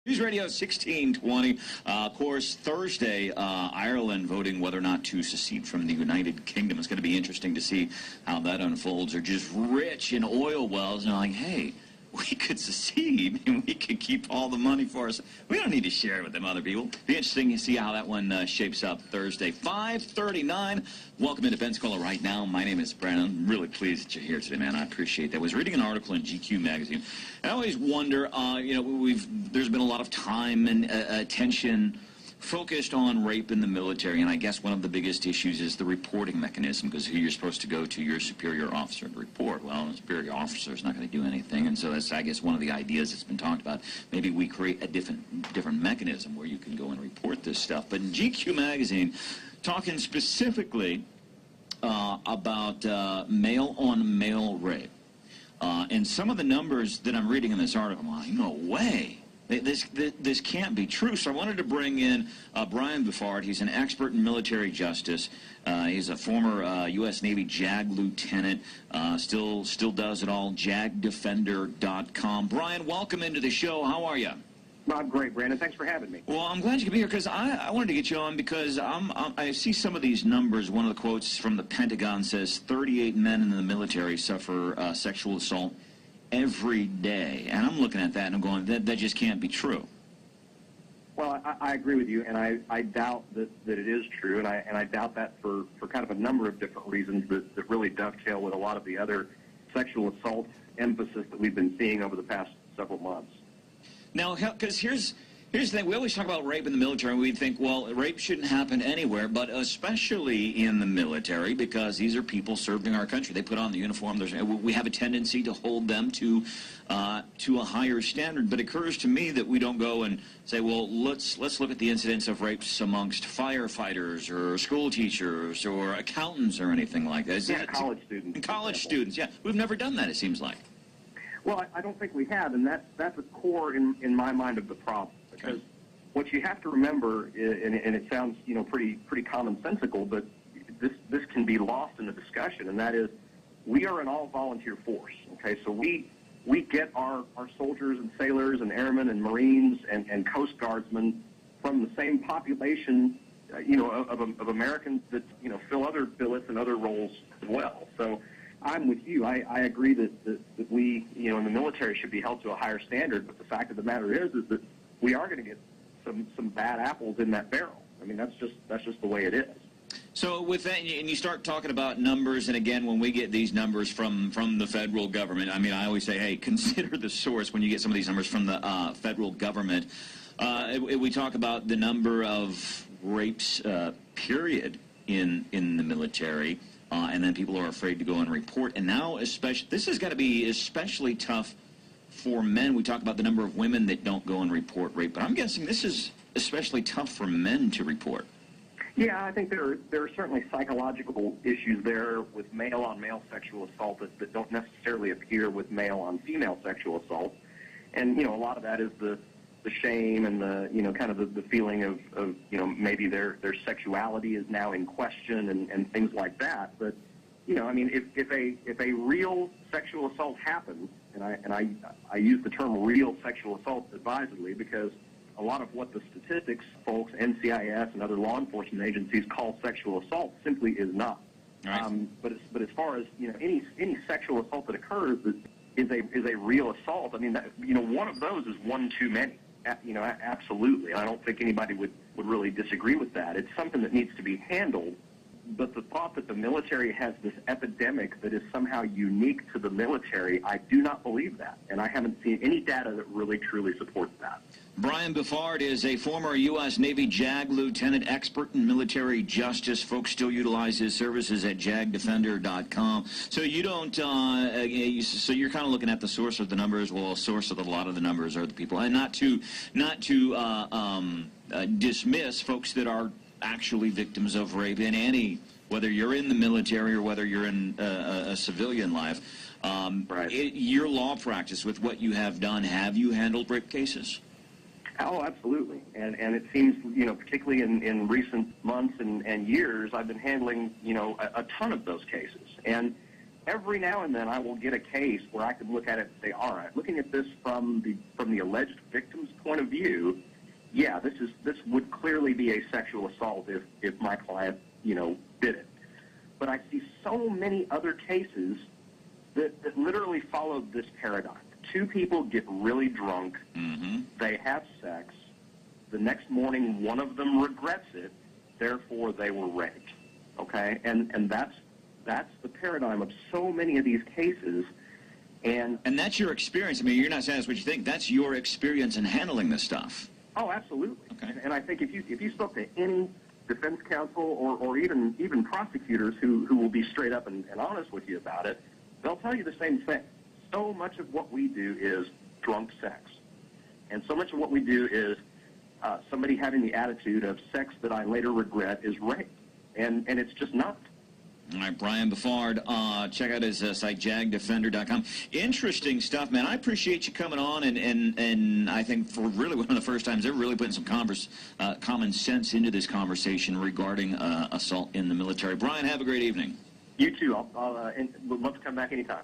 News Radio 1620. Of course, Thursday, Ireland voting whether or not to secede from the United Kingdom. It's going to be interesting to see how that unfolds. They're just rich in oil wells, and they're like, hey, we could secede, and we could keep all the money for us. We don't need to share it with them other people. Be interesting to see how that one shapes up Thursday. 5:39. Welcome into Pensacola right now. My name is Brandon. I'm really pleased that you're here today, man. I appreciate that. I was reading an article in GQ magazine. I always wonder, there's been a lot of time and attention focused on rape in the military, and I guess one of the biggest issues is the reporting mechanism, because here you're supposed to go to your superior officer to report. Well, the superior officer is not going to do anything, and so that's, I guess, one of the ideas that's been talked about. Maybe we create a different mechanism where you can go and report this stuff. But in GQ magazine, talking specifically about male-on-male rape, and some of the numbers that I'm reading in this article, I'm like, no way. This can't be true. So I wanted to bring in Brian Bouffard. He's an expert in military justice. He's a former U.S. Navy JAG lieutenant. Still does it all. JAGdefender.com. Brian, welcome into the show. How are you? Well, I'm great, Brandon. Thanks for having me. Well, I'm glad you could be here because I wanted to get you on because I see some of these numbers. One of the quotes from the Pentagon says 38 men in the military suffer sexual assault every day, and I'm looking at that and I'm going, that just can't be true. Well, I agree with you, and I doubt that it is true, and I doubt that for kind of a number of different reasons that really dovetail with a lot of the other sexual assault emphasis that we've been seeing over the past several months. Now, because here's the thing. We always talk about rape in the military, and we think, well, rape shouldn't happen anywhere, but especially in the military, because these are people serving our country. They put on the uniform. We have a tendency to hold them to a higher standard. But it occurs to me that we don't go and say, well, let's look at the incidence of rapes amongst firefighters or school teachers or accountants or anything like that. Yeah, college students. College students, yeah. We've never done that, it seems like. Well, I don't think we have, and that's a core in my mind of the problem. Because what you have to remember, and it sounds pretty commonsensical, but this can be lost in the discussion, and that is we are an all-volunteer force. Okay, so we get our soldiers and sailors and airmen and Marines and Coast Guardsmen from the same population, of Americans that fill other billets and other roles as well. So I'm with you. I agree that we in the military should be held to a higher standard, but the fact of the matter is that we are going to get some bad apples in that barrel. I mean, that's just the way it is. So with that, and you start talking about numbers, and again, when we get these numbers from the federal government, I mean, I always say, hey, consider the source when you get some of these numbers from the federal government. We talk about the number of rapes, period, in the military, and then people are afraid to go and report. And now, this has got to be especially tough for men. We talk about the number of women that don't go and report rape, but I'm guessing this is especially tough for men to report. Yeah, I think there are certainly psychological issues there with male-on-male sexual assault that don't necessarily appear with male-on-female sexual assault. And, a lot of that is the shame and the, kind of the feeling of maybe their sexuality is now in question and things like that. But, I mean, if a real sexual assault happens, and I use the term real sexual assault advisedly because a lot of what the statistics folks, NCIS and other law enforcement agencies call sexual assault simply is not. Right. But as far as any sexual assault that occurs is a real assault. I mean, one of those is one too many. Absolutely. I don't think anybody would really disagree with that. It's something that needs to be handled. But the thought that the military has this epidemic that is somehow unique to the military, I do not believe that. And I haven't seen any data that really, truly supports that. Brian Bouffard is a former U.S. Navy JAG lieutenant, expert in military justice. Folks still utilize his services at JAGdefender.com. So you don't, so you're kind of looking at the source of the numbers. Well, the source of a lot of the numbers are the people. And not to dismiss folks that are actually victims of rape in whether you're in the military or whether you're in a civilian life. Right. Your law practice, with what you have done, have you handled rape cases? Oh, absolutely. And it seems, particularly in recent months and years, I've been handling, a ton of those cases. And every now and then I will get a case where I can look at it and say, all right, looking at this from the alleged victim's point of view, yeah, this would clearly be a sexual assault if my client, did it. But I see so many other cases that literally follow this paradigm. Two people get really drunk, they have sex, the next morning one of them regrets it, therefore they were raped. Okay? And that's the paradigm of so many of these cases. And that's your experience. I mean, you're not saying that's what you think. That's your experience in handling this stuff. Oh, absolutely. Okay. And I think if you spoke to any defense counsel or even prosecutors who will be straight up and honest with you about it, they'll tell you the same thing. So much of what we do is drunk sex. And so much of what we do is somebody having the attitude of sex that I later regret is rape. And it's just not. All right, Brian Bouffard, check out his site, jagdefender.com. Interesting stuff, man. I appreciate you coming on, and I think for really one of the first times ever really putting some common sense into this conversation regarding assault in the military. Brian, have a great evening. You too. I'll would love to come back anytime.